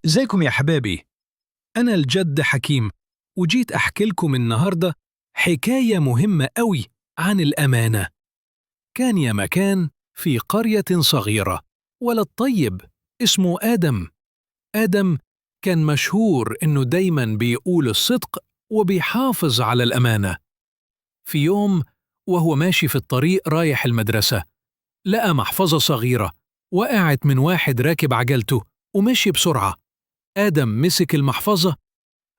ازيكم يا حبابي؟ أنا الجد حكيم، وجيت أحكي لكم النهاردة حكاية مهمة أوي عن الأمانة. كان يا مكان في قرية صغيرة ولد طيب اسمه آدم. آدم كان مشهور إنه دايماً بيقول الصدق وبيحافظ على الأمانة. في يوم وهو ماشي في الطريق رايح المدرسة، لقى محفظة صغيرة وقعت من واحد راكب عجلته ومشي بسرعة. آدم مسك المحفظة،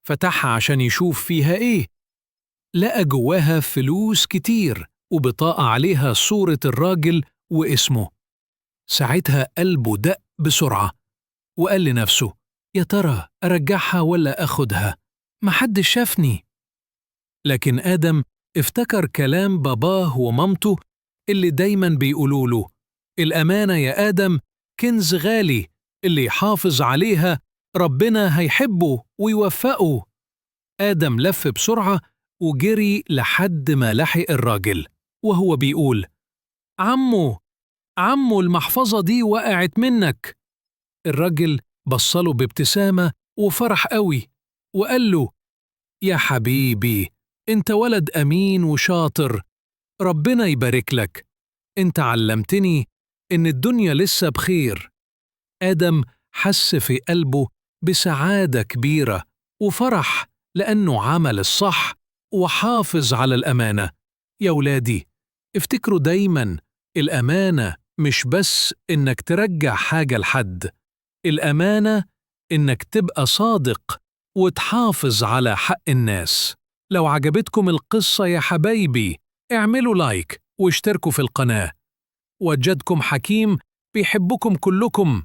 فتحها عشان يشوف فيها إيه. لقى جواها فلوس كتير وبطاقة عليها صورة الراجل واسمه. ساعتها قلبه دق بسرعة وقال لنفسه: يا ترى أرجعها ولا أخدها؟ محدش شافني. لكن آدم افتكر كلام باباه ومامته اللي دايما بيقولوله: الأمانة يا آدم كنز غالي، اللي يحافظ عليها ربنا هيحبه ويوفقه. آدم لف بسرعة وجري لحد ما لحق الراجل وهو بيقول: عمو المحفظة دي وقعت منك. الراجل بصله بابتسامة وفرح قوي وقال له: يا حبيبي، انت ولد أمين وشاطر، ربنا يبارك لك، انت علمتني إن الدنيا لسه بخير. آدم حس في قلبه بسعادة كبيرة وفرح لأنه عمل الصح وحافظ على الأمانة. يا ولادي، افتكروا دايما، الأمانة مش بس إنك ترجع حاجة لحد، الأمانة إنك تبقى صادق وتحافظ على حق الناس. لو عجبتكم القصة يا حبايبي، اعملوا لايك واشتركوا في القناة. وجدكم حكيم بيحبكم كلكم.